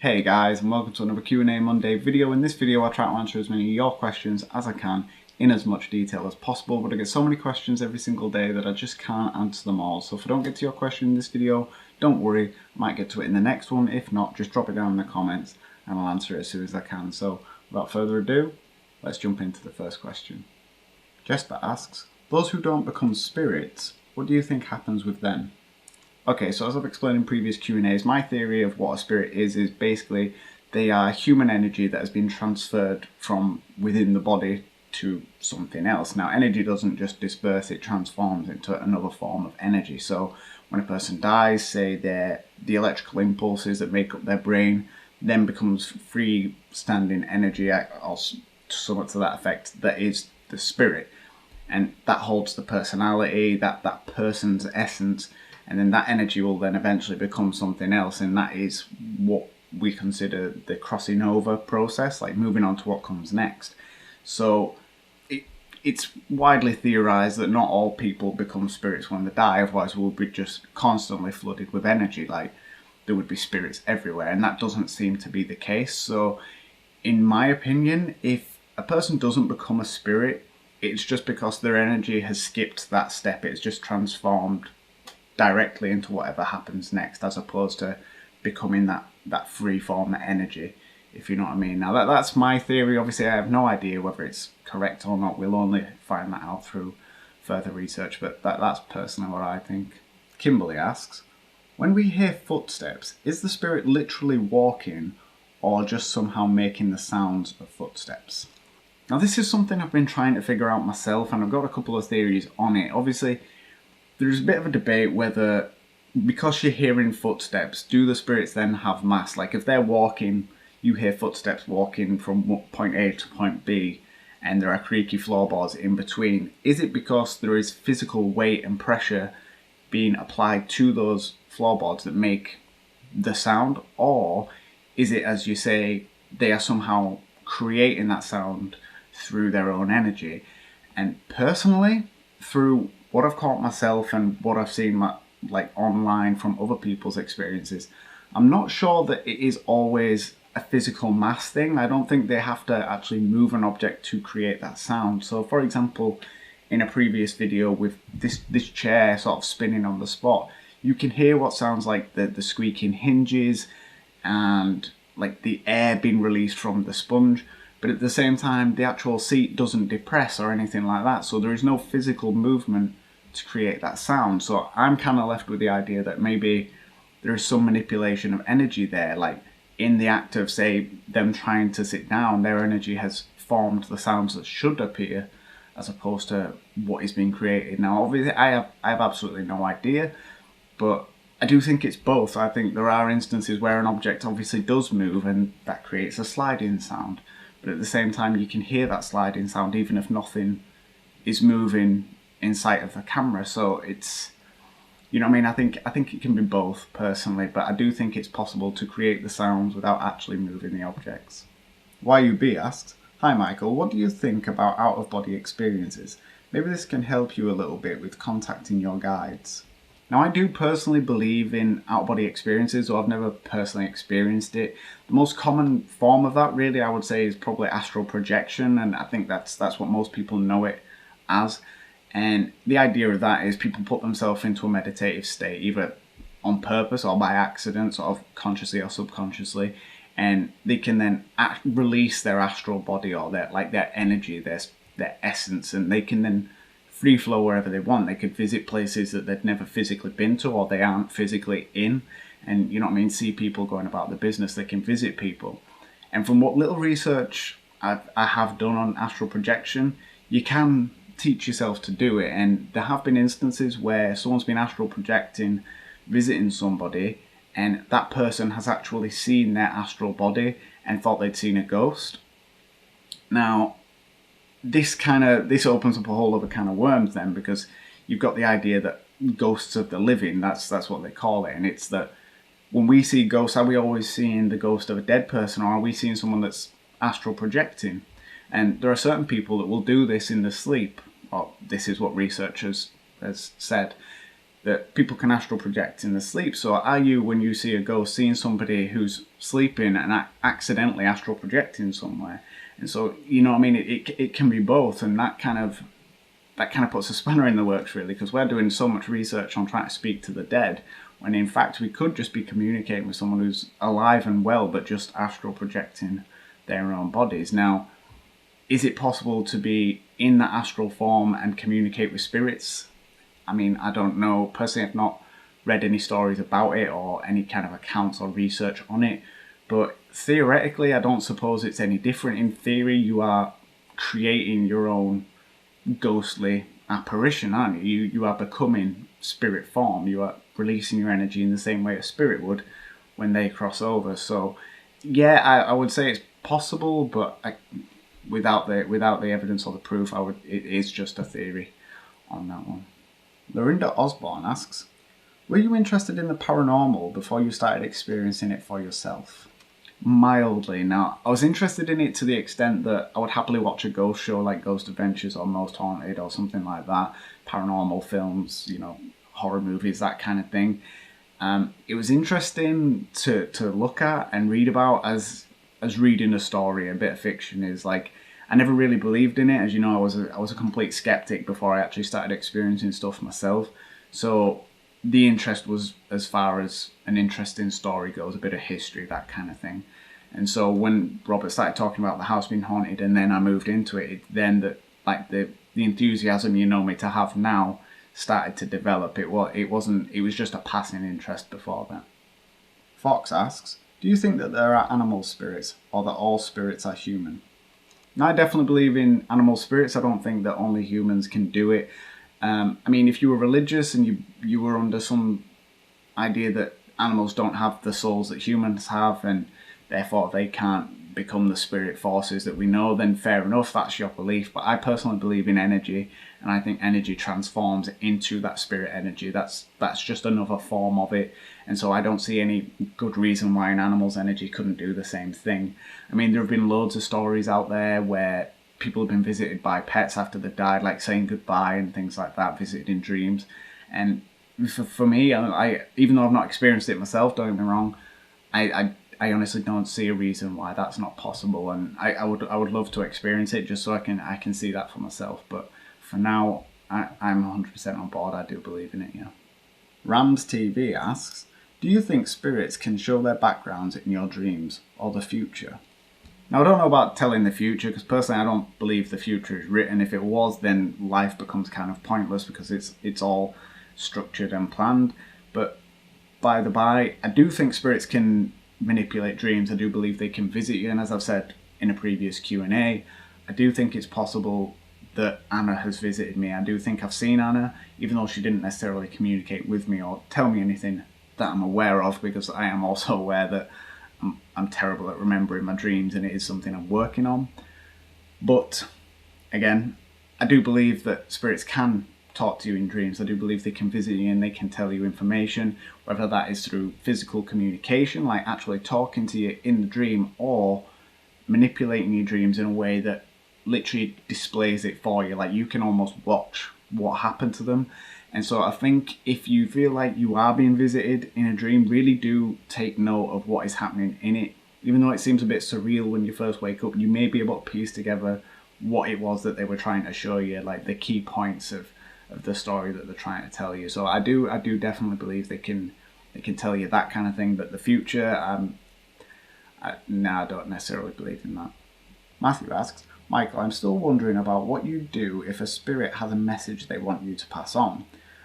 Hey guys, and welcome to another Q&A Monday video. In this video I'll try to answer as many of your questions as I can in as much detail as possible, but I get so many questions every single day that I just can't answer them all. So if I don't get to your question in this video, don't worry, I might get to it in the next one. If not, just drop it down in the comments and I'll answer it as soon as I can. So without further ado, let's jump into the first question. Jesper asks, those who don't become spirits, what do you think happens with them? Okay, so as I've explained in previous Q&As, my theory of what a spirit is basically they are human energy that has been transferred from within the body to something else. Now, energy doesn't just disperse, it transforms into another form of energy. So when a person dies, say the electrical impulses that make up their brain then becomes freestanding energy, or somewhat to that effect, that is the spirit. And that holds the personality, that person's essence. And then that energy will then eventually become something else, and that is what we consider the crossing over process, like moving on to what comes next. So it's widely theorized that not all people become spirits when they die, otherwise we'll be just constantly flooded with energy, like there would be spirits everywhere, and that doesn't seem to be the case. So in my opinion, if a person doesn't become a spirit, it's just because their energy has skipped that step. It's just transformed directly into whatever happens next, as opposed to becoming that free form of energy, if you know what I mean. Now that's my theory. Obviously I have no idea whether it's correct or not. We'll only find that out through further research, but that's personally what I think. Kimberly asks, when we hear footsteps, is the spirit literally walking or just somehow making the sounds of footsteps? Now this is something I've been trying to figure out myself, and I've got a couple of theories on it. Obviously there's a bit of a debate whether, because you're hearing footsteps, do the spirits then have mass? Like if they're walking, you hear footsteps walking from point A to point B, and there are creaky floorboards in between. Is it because there is physical weight and pressure being applied to those floorboards that make the sound? Or is it, as you say, they are somehow creating that sound through their own energy? And personally, through what I've caught myself and what I've seen like online from other people's experiences, I'm not sure that it is always a physical mass thing. I don't think they have to actually move an object to create that sound. So for example, in a previous video with this chair sort of spinning on the spot, you can hear what sounds like the squeaking hinges and like the air being released from the sponge. But at the same time, the actual seat doesn't depress or anything like that. So there is no physical movement to create that sound. So I'm kind of left with the idea that maybe there is some manipulation of energy there. Like in the act of, say, them trying to sit down, their energy has formed the sounds that should appear as opposed to what is being created. Now, obviously, I have absolutely no idea, but I do think it's both. I think there are instances where an object obviously does move and that creates a sliding sound. But at the same time, you can hear that sliding sound even if nothing is moving in sight of the camera. So it's, you know what I mean? I think it can be both personally, but I do think it's possible to create the sounds without actually moving the objects. YUB asks, hi Michael, what do you think about out-of-body experiences? Maybe this can help you a little bit with contacting your guides. Now, I do personally believe in out-of-body experiences, though I've never personally experienced it. The most common form of that, really, I would say, is probably astral projection, and I think that's what most people know it as. And the idea of that is people put themselves into a meditative state, either on purpose or by accident, sort of consciously or subconsciously, and they can then release their astral body or their energy, their essence, and they can then free flow wherever they want. They could visit places that they've never physically been to or they aren't physically in, and you know what I mean, see people going about their business. They can visit people, and from what little research I have done on astral projection, you can teach yourself to do it. And there have been instances where someone's been astral projecting, visiting somebody, and that person has actually seen their astral body and thought they'd seen a ghost. Now this opens up a whole other can of worms then, because you've got the idea that ghosts of the living, that's what they call it, and it's that when we see ghosts, are we always seeing the ghost of a dead person, or are we seeing someone that's astral projecting? And there are certain people that will do this in their sleep, or this is what research has said, that people can astral project in their sleep. So are you, when you see a ghost, seeing somebody who's sleeping and accidentally astral projecting somewhere? And so, you know what I mean, it can be both, and that kind of puts a spanner in the works, really, because we're doing so much research on trying to speak to the dead, when in fact we could just be communicating with someone who's alive and well, but just astral projecting their own bodies. Now, is it possible to be in that astral form and communicate with spirits? I mean, I don't know. Personally, I've not read any stories about it or any kind of accounts or research on it, but theoretically, I don't suppose it's any different. In theory, you are creating your own ghostly apparition, aren't you? You are becoming spirit form. You are releasing your energy in the same way a spirit would when they cross over. So yeah, I would say it's possible, but without the evidence or the proof, it is just a theory on that one. Lorinda Osborne asks, were you interested in the paranormal before you started experiencing it for yourself? Mildly. Now, I was interested in it to the extent that I would happily watch a ghost show like Ghost Adventures or Most Haunted or something like that, paranormal films, you know, horror movies, that kind of thing. It was interesting to look at and read about as reading a story. A bit of fiction is like, I never really believed in it. As you know, I was a complete skeptic before I actually started experiencing stuff myself. So the interest was as far as an interesting story goes, a bit of history, that kind of thing. And so when Robert started talking about the house being haunted, and then I moved into it, then the enthusiasm you know me to have now started to develop. It was just a passing interest before that. Fox asks, do you think that there are animal spirits, or that all spirits are human? Now, I definitely believe in animal spirits. I don't think that only humans can do it. I mean, if you were religious and you were under some idea that animals don't have the souls that humans have, and therefore they can't become the spirit forces that we know, then fair enough, that's your belief. But I personally believe in energy, and I think energy transforms into that spirit energy. That's just another form of it. And so I don't see any good reason why an animal's energy couldn't do the same thing. I mean, there have been loads of stories out there where people have been visited by pets after they've died, like saying goodbye and things like that, visited in dreams. And for me, I even though I've not experienced it myself, don't get me wrong, I honestly don't see a reason why that's not possible. And I would love to experience it just so I can see that for myself. But for now, I'm 100% on board. I do believe in it, yeah. Rams TV asks, do you think spirits can show their backgrounds in your dreams or the future? Now, I don't know about telling the future, because personally I don't believe the future is written. If it was, then life becomes kind of pointless because it's all structured and planned. But by the by, I do think spirits can manipulate dreams. I do believe they can visit you, and as I've said in a previous Q&A, I do think it's possible that Anna has visited me. I do think I've seen Anna, even though she didn't necessarily communicate with me or tell me anything that I'm aware of, because I am also aware that I'm terrible at remembering my dreams, and it is something I'm working on. But again, I do believe that spirits can talk to you in dreams. I do believe they can visit you and they can tell you information, whether that is through physical communication, like actually talking to you in the dream, or manipulating your dreams in a way that literally displays it for you. Like you can almost watch what happened to them. And so I think if you feel like you are being visited in a dream, really do take note of what is happening in it. Even though it seems a bit surreal when you first wake up, you may be able to piece together what it was that they were trying to show you, like the key points of the story that they're trying to tell you. So I do definitely believe they can tell you that kind of thing. But the future, I don't necessarily believe in that. Matthew asks, Michael, I'm still wondering about what you do if a spirit has a message they want you to pass on.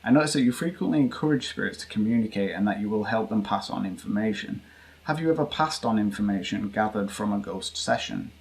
I notice that you frequently encourage spirits to communicate and that you will help them pass on information. Have you ever passed on information gathered from a ghost session?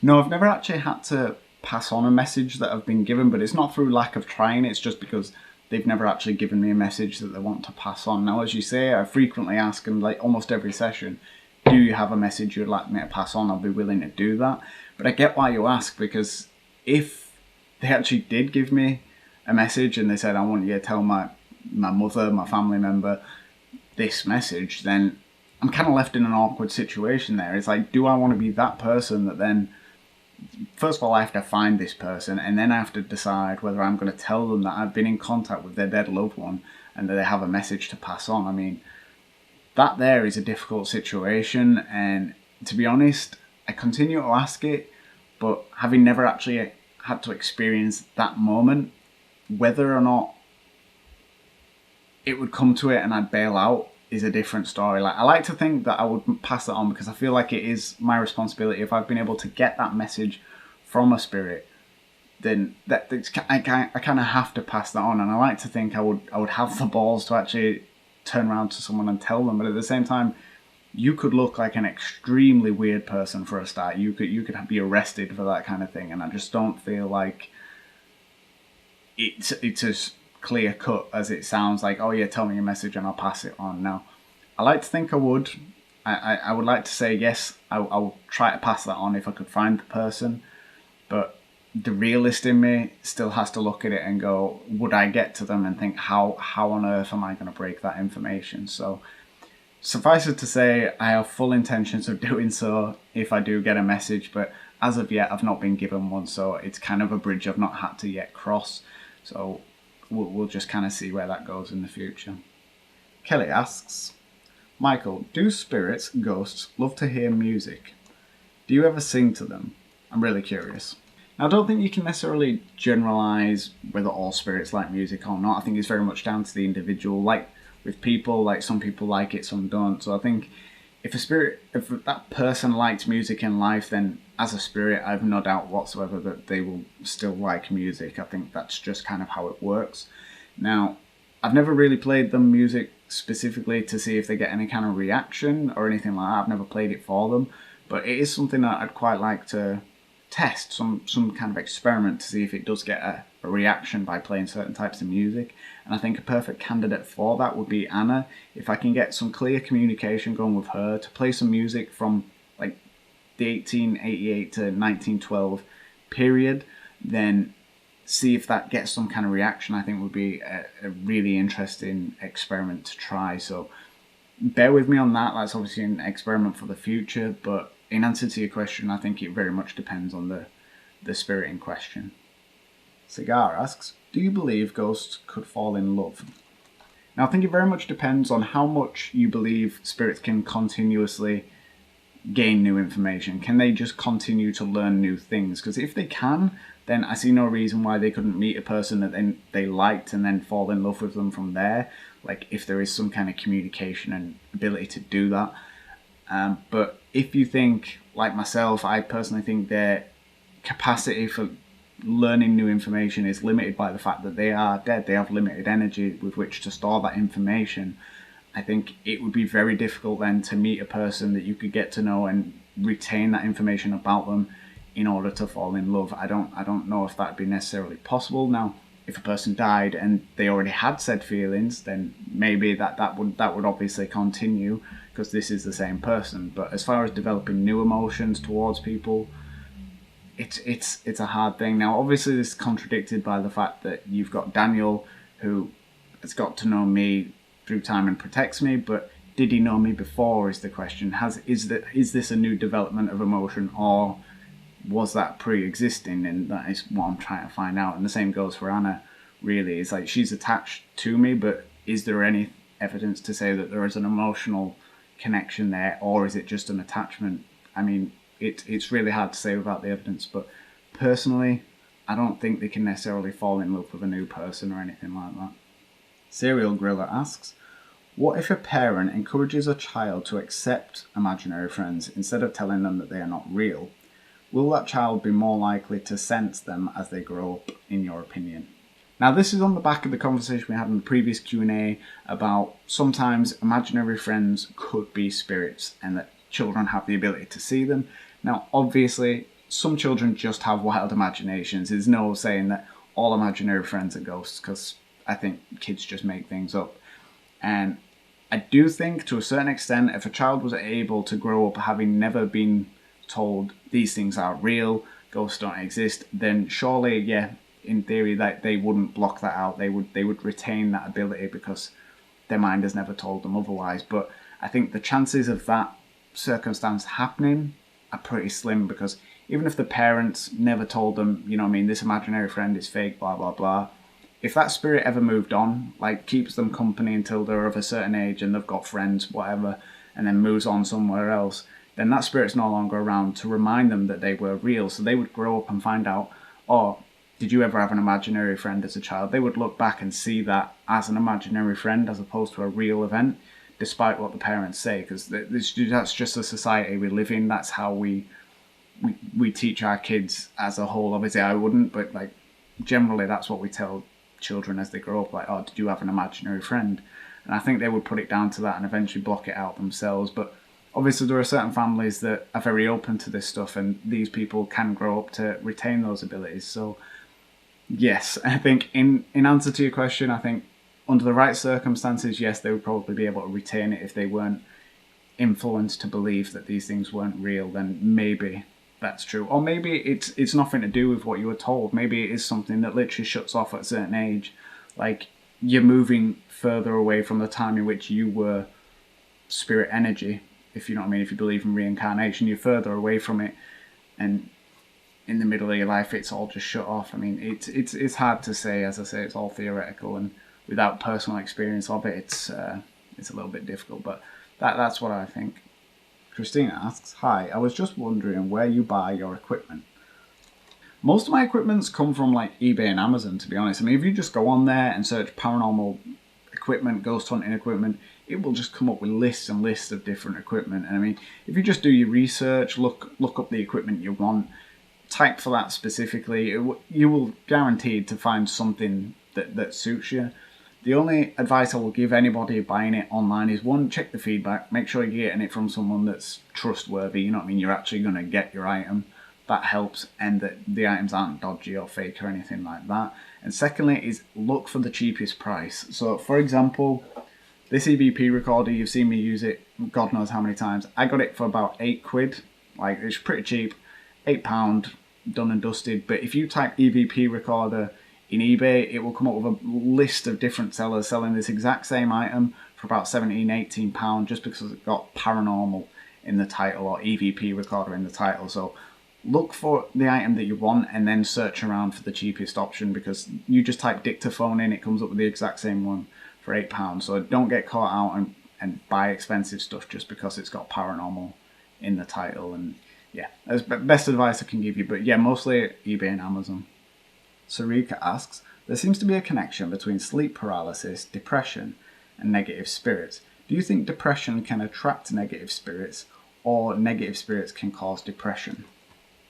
No, I've never actually had to pass on a message that I've been given, but it's not through lack of trying, it's just because they've never actually given me a message that they want to pass on. Now, as you say, I frequently ask them, like almost every session, do you have a message you'd like me to pass on? I'll be willing to do that. But I get why you ask, because if they actually did give me a message and they said, I want you to tell my mother, my family member, this message, then I'm kind of left in an awkward situation there. It's like, do I want to be that person that then, first of all, I have to find this person, and then I have to decide whether I'm going to tell them that I've been in contact with their dead loved one and that they have a message to pass on. I mean, that there is a difficult situation, and to be honest, I continue to ask it, but having never actually had to experience that moment, whether or not it would come to it and I'd bail out is a different story. Like, I like to think that I would pass that on, because I feel like it is my responsibility. If I've been able to get that message from a spirit, then I kind of have to pass that on. And I like to think I would have the balls to actually turn around to someone and tell them. But at the same time, you could look like an extremely weird person for a start. You could be arrested for that kind of thing, and I just don't feel like it's as clear cut as it sounds. Like, oh yeah, tell me your message and I'll pass it on. Now, I like to think I would. I would like to say yes, I'll try to pass that on if I could find the person, but the realist in me still has to look at it and go, would I get to them, and think, how on earth am I going to break that information? So suffice it to say, I have full intentions of doing so if I do get a message, but as of yet I've not been given one, so it's kind of a bridge I've not had to yet cross. So we'll just kind of see where that goes in the future. Kelly asks, Michael, do spirits, ghosts, love to hear music? Do you ever sing to them? I'm really curious. Now, I don't think you can necessarily generalise whether all spirits like music or not. I think it's very much down to the individual. Like with people, like some people like it, some don't. So I think if that person likes music in life, then as a spirit, I have no doubt whatsoever that they will still like music. I think that's just kind of how it works. Now, I've never really played them music specifically to see if they get any kind of reaction or anything like that. I've never played it for them, but it is something that I'd quite like to test, some kind of experiment to see if it does get a reaction by playing certain types of music. And I think a perfect candidate for that would be Anna. If I can get some clear communication going with her to play some music from like the 1888 to 1912 period, then see if that gets some kind of reaction, I think would be a really interesting experiment to try. So bear with me on that. That's obviously an experiment for the future, but in answer to your question, I think it very much depends on the spirit in question. Cigar asks, do you believe ghosts could fall in love? Now, I think it very much depends on how much you believe spirits can continuously gain new information. Can they just continue to learn new things? Because if they can, then I see no reason why they couldn't meet a person that they liked and then fall in love with them from there. Like, if there is some kind of communication and ability to do that. But if you think, like myself, I personally think their capacity for learning new information is limited by the fact that they are dead. They have limited energy with which to store that information. I think it would be very difficult then to meet a person that you could get to know and retain that information about them in order to fall in love. I don't know if that'd be necessarily possible. Now, if a person died and they already had said feelings, then maybe that would obviously continue because this is the same person. But as far as developing new emotions towards people, it's a hard thing. Now, obviously, this is contradicted by the fact that you've got Daniel, who has got to know me through time and protects me, but did he know me before is the question. Is this a new development of emotion, or was that pre-existing? And that is what I'm trying to find out. And the same goes for Anna, really. It's like she's attached to me, but is there any evidence to say that there is an emotional connection there, or is it just an attachment? I mean, it's really hard to say without the evidence, but personally, I don't think they can necessarily fall in love with a new person or anything like that. Serial Griller asks, what if a parent encourages a child to accept imaginary friends instead of telling them that they are not real? Will that child be more likely to sense them as they grow up, in your opinion? Now, this is on the back of the conversation we had in the previous Q&A about sometimes imaginary friends could be spirits and that children have the ability to see them. Now, obviously, some children just have wild imaginations. There's no saying that all imaginary friends are ghosts, because I think kids just make things up. And I do think, to a certain extent, if a child was able to grow up having never been told these things are real, ghosts don't exist, then surely, yeah, in theory, that they wouldn't block that out. They would retain that ability because their mind has never told them otherwise. But I think the chances of that circumstance happening are pretty slim, because even if the parents never told them, you know what I mean, this imaginary friend is fake, blah, blah, blah, if that spirit ever moved on, like keeps them company until they're of a certain age and they've got friends, whatever, and then moves on somewhere else, then that spirit's no longer around to remind them that they were real. So they would grow up and find out, oh, did you ever have an imaginary friend as a child? They would look back and see that as an imaginary friend as opposed to a real event, despite what the parents say, because that's just the society we live in. That's how we teach our kids as a whole. Obviously I wouldn't, but like generally that's what we tell children as they grow up, like, oh, did you have an imaginary friend? And I think they would put it down to that and eventually block it out themselves. But obviously there are certain families that are very open to this stuff, and these people can grow up to retain those abilities. So yes, I think in answer to your question, I think under the right circumstances, yes, they would probably be able to retain it. If they weren't influenced to believe that these things weren't real, then maybe that's true. Or maybe it's nothing to do with what you were told. Maybe it is something that literally shuts off at a certain age. Like, you're moving further away from the time in which you were spirit energy, if you know what I mean. If you believe in reincarnation, you're further away from it, and in the middle of your life it's all just shut off. I mean, it's hard to say. As I say, it's all theoretical, and without personal experience of it, it's a little bit difficult, but that's what I think. Christina asks, hi, I was just wondering where you buy your equipment. Most of my equipments come from like eBay and Amazon, to be honest. I mean, if you just go on there and search paranormal equipment, ghost hunting equipment, it will just come up with lists and lists of different equipment. And I mean, if you just do your research, look up the equipment you want, type for that specifically, you will guaranteed to find something that suits you. The only advice I will give anybody buying it online is, one, check the feedback. Make sure you're getting it from someone that's trustworthy. You know what I mean? You're actually going to get your item. That helps, and that the items aren't dodgy or fake or anything like that. And secondly is look for the cheapest price. So, for example, this EVP recorder, you've seen me use it God knows how many times. I got it for about £8. Like, it's pretty cheap. £8, done and dusted. But if you type EVP recorder in eBay, it will come up with a list of different sellers selling this exact same item for about £17–18 just because it got paranormal in the title or EVP recorder in the title. So look for the item that you want and then search around for the cheapest option, because you just type dictaphone in, it comes up with the exact same one for £8. So don't get caught out and buy expensive stuff just because it's got paranormal in the title. And yeah, that's best advice I can give you. But yeah, mostly eBay and Amazon. Sarika asks, there seems to be a connection between sleep paralysis, depression, and negative spirits. Do you think depression can attract negative spirits, or negative spirits can cause depression?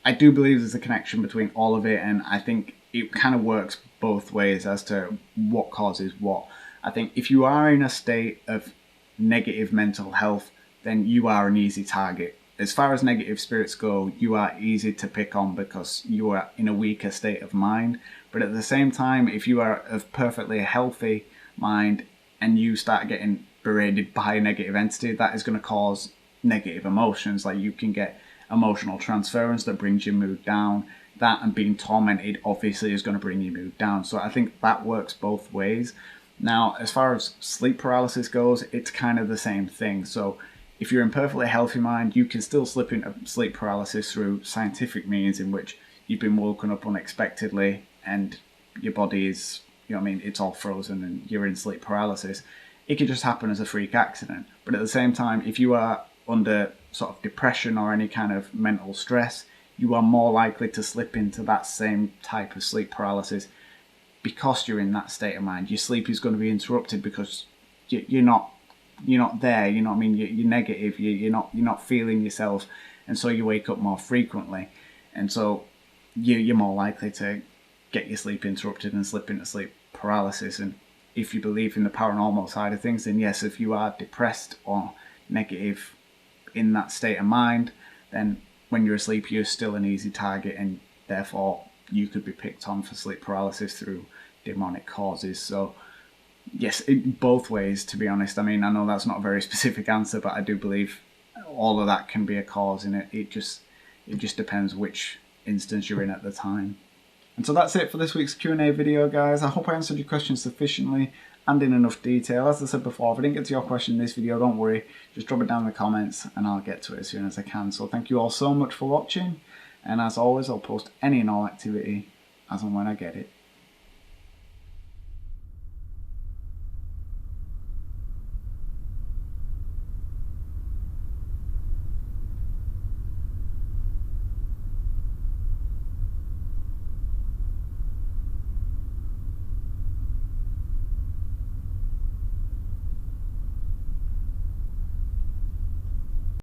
I do believe there's a connection between all of it, and I think it kind of works both ways as to what causes what. I think if you are in a state of negative mental health, then you are an easy target. As far as negative spirits go, you are easy to pick on because you are in a weaker state of mind. But at the same time, if you are of perfectly healthy mind and you start getting berated by a negative entity, that is going to cause negative emotions. Like, you can get emotional transference that brings your mood down. That and being tormented obviously is going to bring your mood down. So I think that works both ways. Now, as far as sleep paralysis goes, it's kind of the same thing. So if you're in perfectly healthy mind, you can still slip into sleep paralysis through scientific means in which you've been woken up unexpectedly and your body is, you know what I mean, it's all frozen and you're in sleep paralysis. It could just happen as a freak accident. But at the same time, if you are under sort of depression or any kind of mental stress, you are more likely to slip into that same type of sleep paralysis because you're in that state of mind. Your sleep is going to be interrupted because you're not there, you know what I mean, you're negative, you're not feeling yourself, and so you wake up more frequently, and so you're more likely to get your sleep interrupted and slip into sleep paralysis. And if you believe in the paranormal side of things, then yes, if you are depressed or negative in that state of mind, then when you're asleep you're still an easy target, and therefore you could be picked on for sleep paralysis through demonic causes. So yes, both ways, to be honest. I mean, I know that's not a very specific answer, but I do believe all of that can be a cause in it. It just depends which instance you're in at the time. And so that's it for this week's Q&A video, guys. I hope I answered your questions sufficiently and in enough detail. As I said before, if I didn't get to your question in this video, don't worry. Just drop it down in the comments and I'll get to it as soon as I can. So thank you all so much for watching. And as always, I'll post any and all activity as and when I get it.